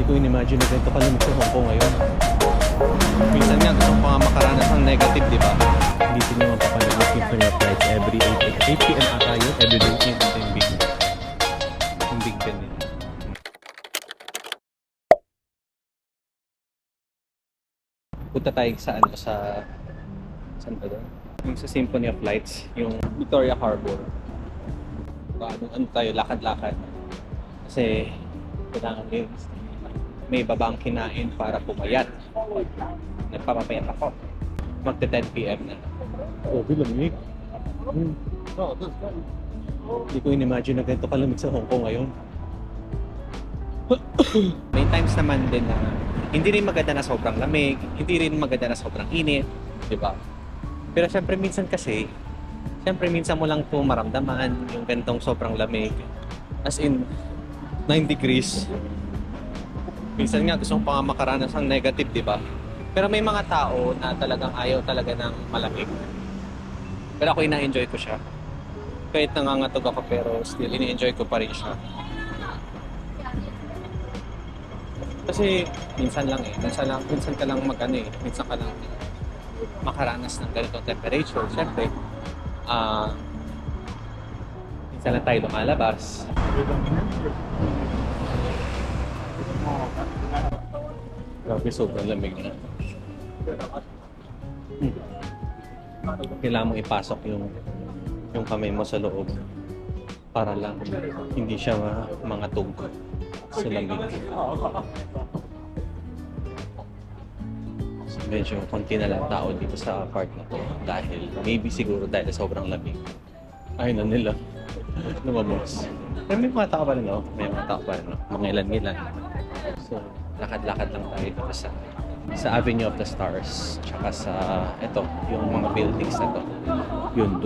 ko in-imagine na ganito kalamig sa Hong Kong ngayon. Minsan nga gusto ko nga makaranas ng negative, di ba? Dito nyo mapapanood yung Symphony of Lights every 8 p.m. ata yun. Every day dito yung Big Ben. Yung Big Ben nila. Punta tayo sa saan ba doon? Yung sa Symphony of Lights, yung Victoria Harbor. Ano tayo, lakad-lakad. Kasi kailangan may babang kinain para pumayat. Nagpapapayat ako. Magta 10 p.m. na. Oh, lamig. Hindi ko in-imagine na ganito kalamig sa Hong Kong ngayon. May times naman din na hindi rin maganda na sobrang lamig, hindi rin maganda na sobrang init, di ba? Pero syempre minsan mo lang po maramdaman yung ganitong sobrang lamig. As in, 9 degrees. Minsan nga gusto ko pa nga makaranas ng negative, di ba? Pero may mga tao na talagang ayaw talaga ng malamig. Pero ako ina-enjoy ko siya. Kahit nangangatog ako pero still ina-enjoy ko pa rin siya. Kasi minsan ka lang minsan ka lang makaranas ng ganitong temperature. Siyempre, minsan lang tayo lumalabas. Grabe, sobrang lamig na. Kailangan mong ipasok yung kamay mo sa loob para lang hindi siya mangatog sa lamig. So, medyo konti na lang tao dito sa part na to dahil siguro dahil sobrang lamig. Ayaw na nila lumabas. Pero may mga tao pa rin, no? May mga tao pa rin, no? Mga ilan-ilan. So, lakad-lakad lang tayo dito sa Avenue of the Stars. Tsaka sa, yung mga buildings na to. Yun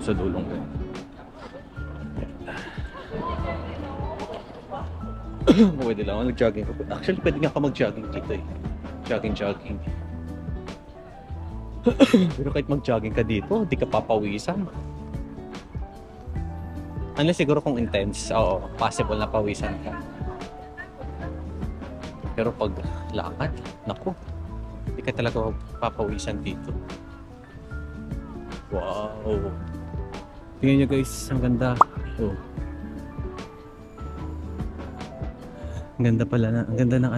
sa dulong dun. Pwede lang ako nag-jogging. Actually, pwede nga ako mag-jogging dito eh. Jogging. Pero kahit mag-jogging ka dito, di ka papawisan. Unless siguro kung intense, possible na pawisan ka. Pero pag lakad, naku, di ka talaga papawisan dito. Wow! Tingnan nyo guys, ang ganda. Oh. Ang ganda pala na, ang ganda ng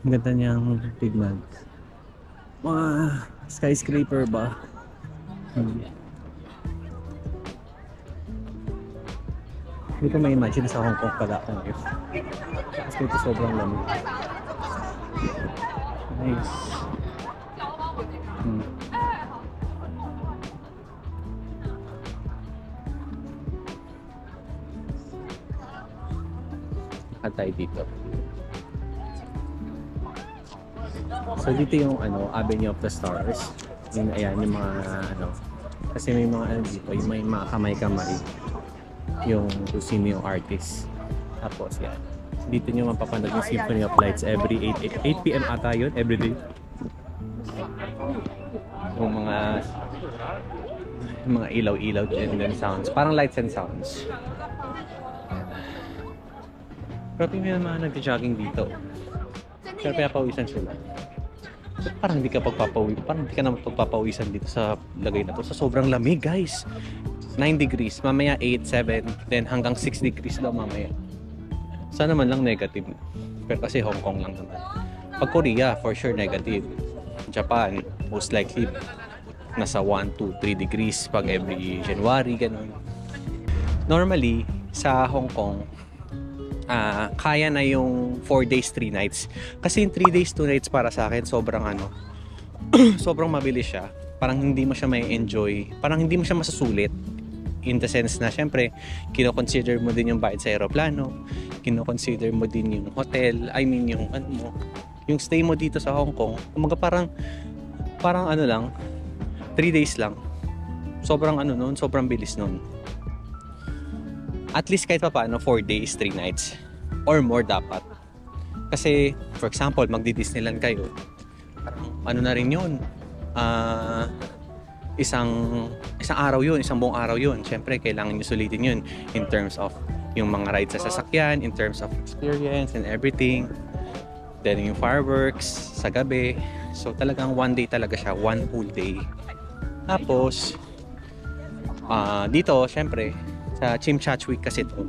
ang ganda niyang tignan. Mga skyscraper ba? Hindi ko ma-imagine sa Hong Kong pala ako ngayon. Kasi ito sobrang lamig. Nice. Tayo dito. So dito yung Avenue of the Stars. Yung mga kasi may mga dito, yung may mga kamay-kamay. Yung kung sino yung artist. Tapos yan. Dito nyo mapapanood yung Symphony of Lights every 8 p.m. ata yun, every day. Yung mga ilaw-ilaw and then sounds. Parang lights and sounds. Pero may mga nag-jogging dito. Pero pinapawisan sila. So, parang hindi ka naman pagpapawisan dito sa lagay na to. Sa sobrang lamig, guys. 9 degrees, mamaya 8, 7, then hanggang 6 degrees daw mamaya. Sana man lang negative. Pero kasi Hong Kong lang naman. Pag Korea, for sure negative. Japan, most likely nasa 1, 2, 3 degrees pag every January, ganun. Normally, sa Hong Kong, kaya na yung 4 days, 3 nights. Kasi yung 3 days, 2 nights para sa akin, sobrang sobrang mabilis siya. Parang hindi mo siya may enjoy. Parang hindi mo siya masusulit. In the sense na, syempre, kino-consider mo din yung bayad sa aeroplano, kino-consider mo din yung hotel, yung stay mo dito sa Hong Kong. Kumaga parang 3 days lang. Sobrang sobrang bilis nun. At least kahit pa paano, 4 days, 3 nights. Or more dapat. Kasi, for example, magdi-Disneyland kayo. Parang na rin yun. Isang araw yun, isang buong araw yun. Siyempre, kailangan nyo sulitin yun in terms of yung mga rides sa sasakyan in terms of experience and everything. Then yung fireworks sa gabi. So talagang one day talaga siya, one full day. Tapos dito syempre sa Chimchachwik kasi to,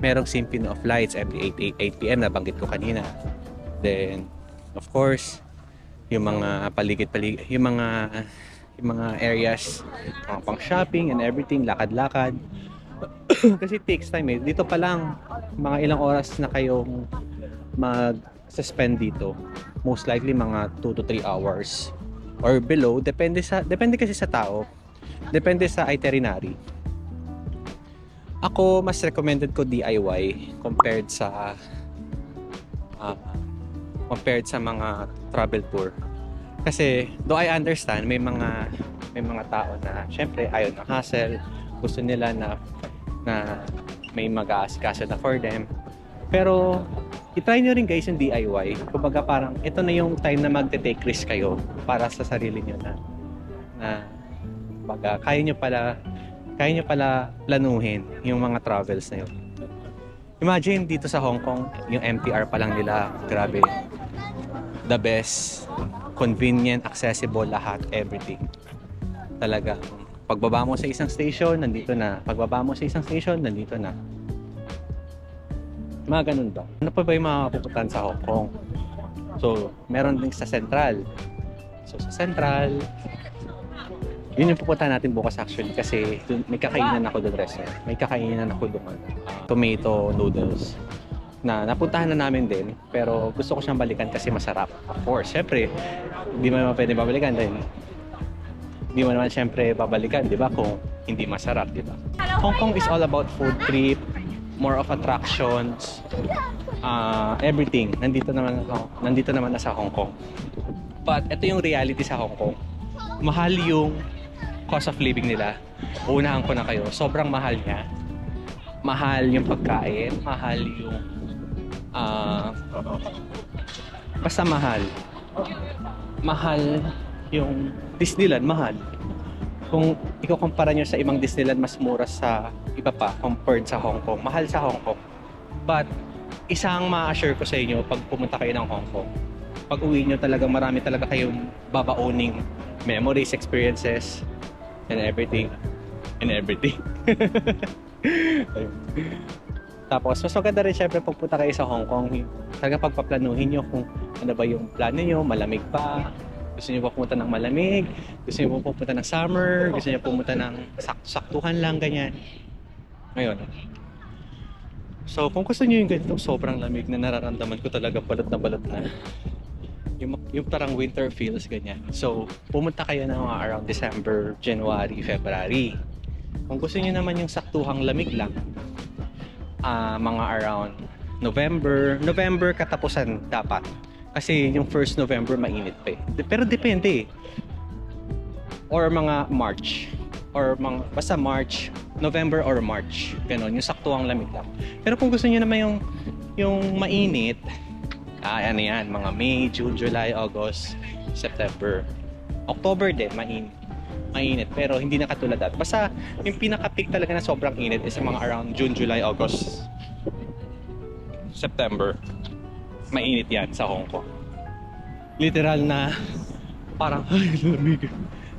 merong Symphony of Lights every 8 p.m. na banggit ko kanina. Then of course yung mga paligid-paligid, yung mga areas, mga pang shopping and everything, lakad-lakad. Kasi it takes time eh. Dito pa lang mga ilang oras na kayong mag-spend dito. Most likely mga 2 to 3 hours or below, depende kasi sa tao. Depende sa itinerary. Ako mas recommended ko DIY compared sa mga travel tour. Kasi though I understand may mga tao na syempre ayaw ng hassle, gusto nila na may mag-aasikaso na for them. Pero i-try nyo rin guys yung DIY. Kumbaga parang ito na yung time na magte-take risk kayo para sa sarili nyo na baga kaya nyo pala planuhin yung mga travels na yun. Imagine dito sa Hong Kong, yung MTR pa lang nila, grabe. The best, convenient, accessible, lahat, everything. Talaga, pagbaba mo sa isang station, nandito na. Pagbaba mo sa isang station, nandito na. Mga ganun ba? Ano pa ba yung mga pupuntahan sa Hong Kong? So, meron din sa Central. So, sa Central, yun yung pupuntahan natin bukas actually kasi may kakainan ako doon restaurant. May kakainan ako doon tomato noodles na napuntahan na namin din pero gusto ko siyang balikan kasi masarap. Of course, syempre, hindi mo naman pwede babalikan din. Hindi mo naman syempre babalikan, di ba, kung hindi masarap, di ba? Hong Kong is all about food trip, more of attractions, everything. Nandito naman na sa Hong Kong. But ito yung reality sa Hong Kong. Mahal yung cost of living nila. Unahan ko na kayo, sobrang mahal niya. Mahal yung pagkain, mahal yung basta mahal. Mahal yung Disneyland, mahal. Kung ikukumpara nyo sa ibang Disneyland, mas mura sa iba pa compared sa Hong Kong. Mahal sa Hong Kong. But isang ma-assure ko sa inyo pag pumunta kayo ng Hong Kong, pag uwi nyo talaga, marami talaga kayong babauning memories, experiences, and everything. Tapos, mas maganda rin syempre pagpunta kayo sa Hong Kong. Talaga pagpaplanuhin nyo kung ano ba yung plano nyo, malamig pa, gusto nyo pa pumunta ng malamig, gusto nyo pa pumunta ng summer, gusto nyo pumunta ng saktuhan lang, ganyan. Ngayon. So, kung gusto nyo yung ganito, sobrang lamig na nararamdaman ko talaga balot na. Yung parang winter feels, ganyan. So, pumunta kayo na mga around December, January, February. Kung gusto nyo naman yung saktuhang lamig lang, mga around November katapusan dapat. Kasi yung 1st November mainit pa eh. Pero depende eh. Or mga March. Or basta March, November or March. Ganon, yung saktuhang lamig lang. Pero kung gusto niyo naman yung mainit, ano yan, mga May, June, July, August, September. October din, mainit. Pero hindi na katulad dati. Basta yung pinaka-peak talaga na sobrang init is mga around June, July, August, September. Mainit yan sa Hong Kong. Literal na parang lamig.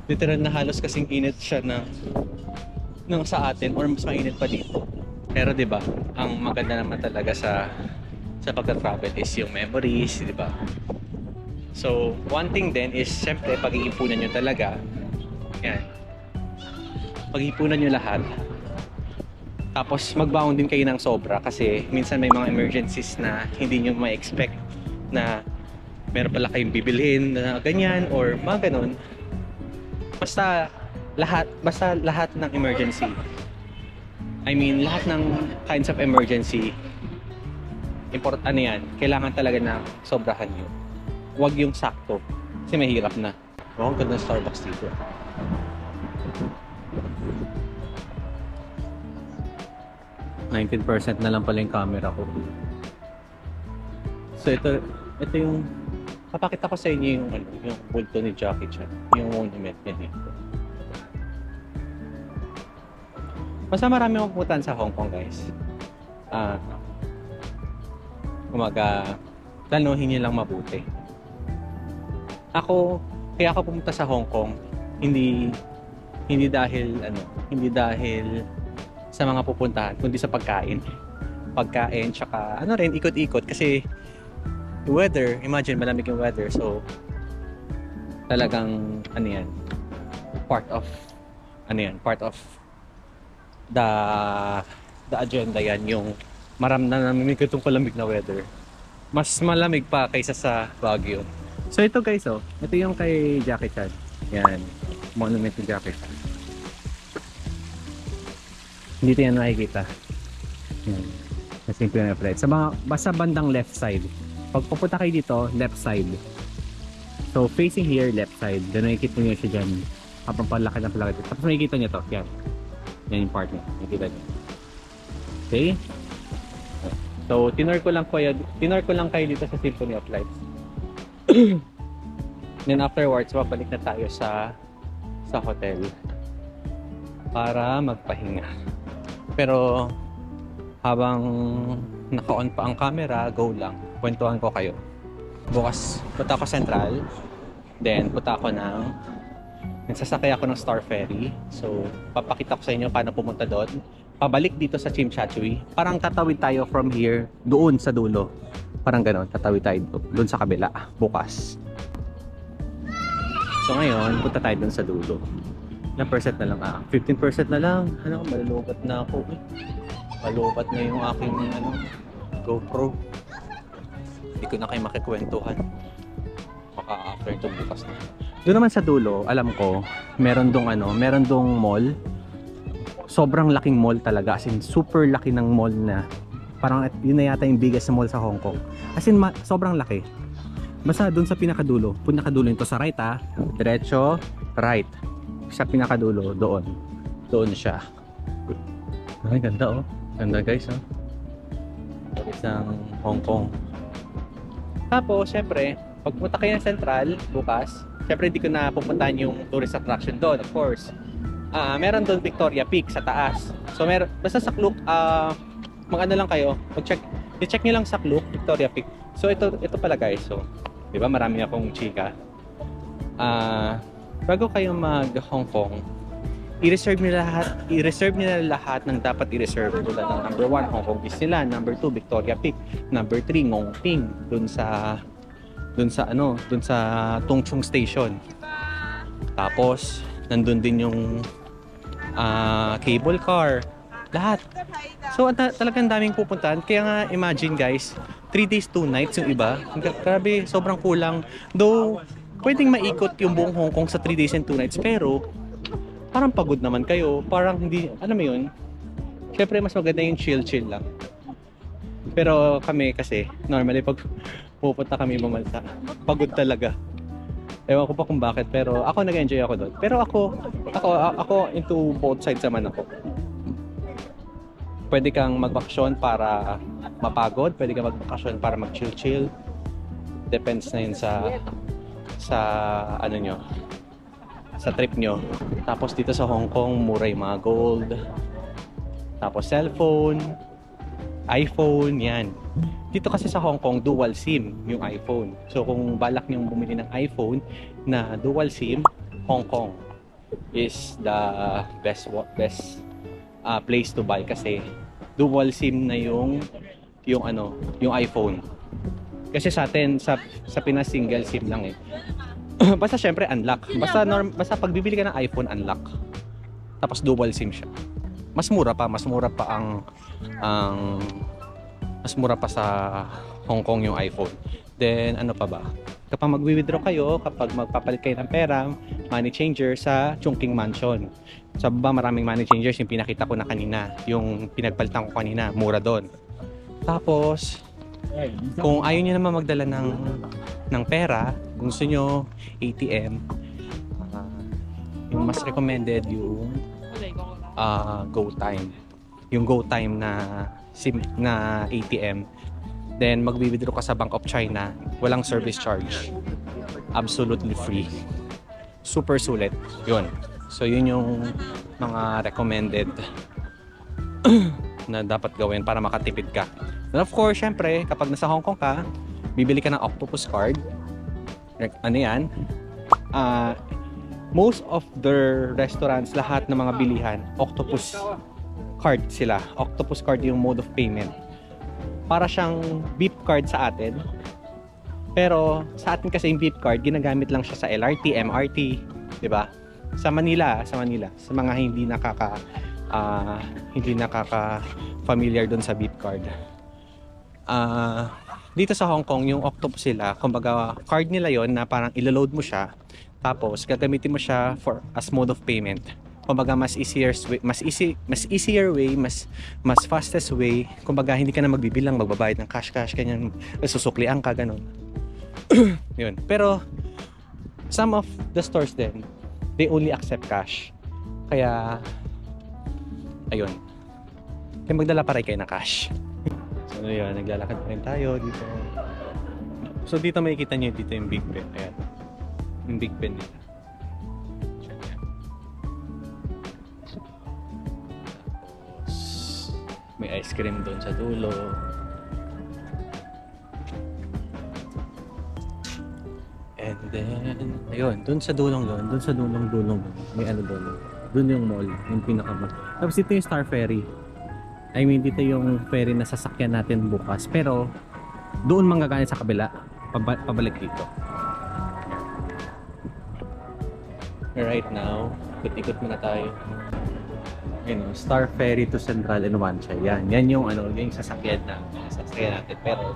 Literal na halos kasing init siya ng sa atin or mas mainit pa dito. Pero 'di ba, ang maganda naman talaga sa pagka-travel is yung memories, 'di ba? So, one thing din is syempre pag-iipunan niyo talaga. Yan. Pag-iipunan niyo lahat. Tapos magbaon din kayo ng sobra kasi minsan may mga emergencies na hindi nyo ma-expect na meron pala kayong bibilhin na ganyan or mga ganun. Basta lahat ng emergency. I mean, lahat ng kinds of emergency, yan, kailangan talaga na sobrahan nyo. Huwag yung sakto kasi mahirap na. Oh, ang ganda ng Starbucks dito. %19 na lang pala yung camera ko. So ito yung papakita ko sa inyo yung bulto ni Jackie Chan, yung monument niya dito. Basta marami mapupuntahan sa Hong Kong, guys. ah, kumaga, planuhin niyo lang mabuti. Kaya ako pumunta sa Hong Kong, hindi hindi dahil sa mga pupuntahan, kundi sa pagkain. Pagkain, tsaka ikot-ikot kasi weather, imagine malamig yung weather, so talagang part of part of the agenda yan, yung namimig itong palamig na weather. Mas malamig pa kaysa sa Baguio. So ito guys, ito yung kay Jackie Chan. Yan, monument ni Jackie Chan. Dito yan makikita. Yan. Kasi yung flight. Basta bandang left side. Pag pupunta kayo dito, left side. So facing here, left side. Doon nakikita nyo siya dyan. Kapag palaki na palaki. Tapos makikita nyo to. Yan. Yan yung part nyo. Nakikita nyo. Okay? So tinur ko lang kayo dito sa Symphony of Lights. Then afterwards, babalik na tayo sa hotel para magpahinga. Pero habang naka-on pa ang camera, go lang. Kwentuhan ko kayo. Bukas punta ako Central. Then nagsasakay ako ng Star Ferry. So papakita ko sa inyo paano pumunta doon. Pabalik dito sa Tsim Sha Tsui. Parang tatawid tayo from here doon sa dulo. Parang gano'n, tatawid tayo doon sa kabila bukas. So ngayon, punta tayo doon sa dulo. Ilang percent na lang? 15% na lang. Malulubat na ako. Malubat na yung aking GoPro. Hindi ko na kayo makikwentuhan. Baka after ito bukas na. Doon naman sa dulo, alam ko, meron dong mall. Sobrang laking mall talaga. As in, super laki ng mall na. Parang yun na yata yung biggest mall sa Hong Kong. As in, sobrang laki. Basta doon sa pinakadulo. Pinakadulo nito sa right diretso, right. Sa pinakadulo, doon. Doon siya. Ay, ganda Ganda guys Isang Hong Kong. Tapos, syempre, pag pumunta kayo ng Central, bukas, syempre di ko na pupuntahan yung tourist attraction doon, of course. Meron doon Victoria Peak sa taas. So, basta sa Klook, lang kayo, i-check nyo lang sa Klook, Victoria Peak. So, ito pala guys. So, di ba marami akong chika. Bago kayo mag-Hong Kong, i-reserve nila lahat ng dapat i-reserve. Tulad ng number 1, Hong Kong Disneyland, number 2, Victoria Peak, number 3, Ngong Ping, dun sa Tung Chung Station. Tapos, nandun din yung cable car. Lahat. So, talagang daming pupuntahan. Kaya nga, imagine guys, 3 days, 2 nights yung iba. Grabe, sobrang kulang. Though, pwedeng maikot yung buong Hong Kong sa 3 days and 2 nights. Pero, parang pagod naman kayo. Parang hindi, alam mo yun? Siyempre, mas maganda yung chill-chill lang. Pero kami kasi, normally pag pupunta kami mamalta, pagod talaga. Ewan ko pa kung bakit, pero ako nag-enjoy ako doon. Pero ako into both sides naman ako. Pwede kang magbakasyon para mapagod, pwede kang magbakasyon para mag-chill-chill. Depends na yun sa sa trip nyo. Tapos dito sa Hong Kong, mura yung mga gold. Tapos cellphone, iPhone, yan. Dito kasi sa Hong Kong, dual SIM yung iPhone. So kung balak niyong bumili ng iPhone na dual SIM, Hong Kong is the best place to buy kasi dual SIM na yung iPhone. Kasi sa atin sa Pinas single SIM lang Basta syempre unlock. Basta pag bibili ka ng iPhone, unlock. Tapos dual SIM siya. Mas mura pa sa Hong Kong yung iPhone. Then ano pa ba? Kapag magwi-withdraw kayo, kapag magpapalit kayo ng pera, money changer sa Chungking Mansion. Sa baba maraming money changers, yung pinakita ko na kanina, yung pinagpalitan ko kanina, mura doon. Tapos kung ayaw niyo naman magdala ng pera, kung gusto nyo ATM, yung mas recommended yung GoTime. Yung GoTime na ATM. Then magwi-withdraw ka sa Bank of China, walang service charge. Absolutely free. Super sulit. Yun. So yun yung mga recommended na dapat gawin para makatipid ka. And of course, syempre, kapag nasa Hong Kong ka, bibili ka ng octopus card. Ano yan? Most of the restaurants, lahat ng mga bilihan, octopus card sila. Octopus card yung mode of payment. Para siyang beep card sa atin. Pero sa atin kasi yung beep card, ginagamit lang siya sa LRT, MRT, 'di ba? Sa Manila, sa mga hindi nakaka familiar doon sa beep card. Dito sa Hong Kong, yung octopus sila, kumbaga card nila 'yon na parang ilo-load mo siya. Tapos gagamitin mo siya for as mode of payment. Kumbaga mas easier way, mas fastest way. Kumbaga hindi ka na magbibilang, magbabayad ng cash ganyan, susuklian ka ganun. 'Yun. Pero some of the stores then, they only accept cash. Kaya ayun. Kaya magdala pa rin kayo ng cash. So yun, naglalakad pa rin tayo dito. So dito makikita niyo dito yung Big Ben. Ayan. Yung Big Ben nila. Tapos may ice cream doon sa dulo. And then, ayun, doon sa dulong may ano doon. Doon yung mall, yung pinaka-mall. Tapos dito yung Star Ferry. I mean, dito yung ferry na sasakyan natin bukas. Pero, doon manggagaling sa kabila, pabalik dito. Right now, ikot-ikot muna tayo. Yun, Star Ferry to Central and Wan Chai. Yan yung yung sasakyan natin. Pero,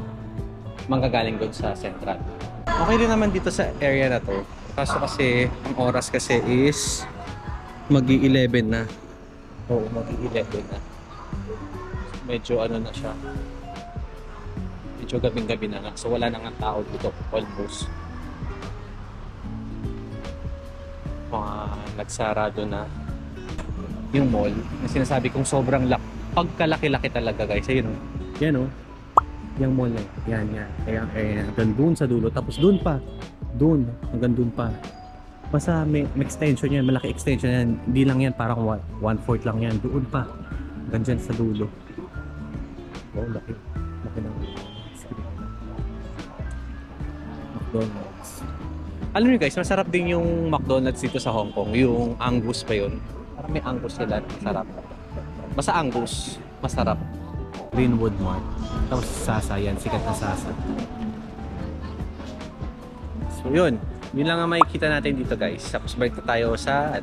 manggagaling doon sa Central. Okay din naman dito sa area na to. Kaso kasi, ang oras kasi is mag-11 na. Oo, mag-11 na. Medyo na siya. Medyo gabing-gabi na nga. So wala na nga tao dito. Almost. Nagsarado na yung mall. Yung sinasabi kong sobrang pagkalaki-laki talaga guys. Ayun o. Yan o. Yung mall na yan. Yan. Hanggang dun sa dulo. Tapos dun pa. Dun. Hanggang dun pa. Basta may extension yan. Malaki extension yan. Hindi lang yan. Parang 1/4 lang yan. Doon pa. Hanggang dyan sa dulo. Oh, laki. Laki ng screen. McDonald's. Alam niyo guys, masarap din yung McDonald's dito sa Hong Kong. Yung Angus pa yun. Parang may Angus sila. Masarap. Basta Angus. Masarap. Greenwood Mart. Tapos Sasa yan. Sikat na Sasa. So yun. Yun lang ang makikita natin dito guys. Tapos balik na tayo sa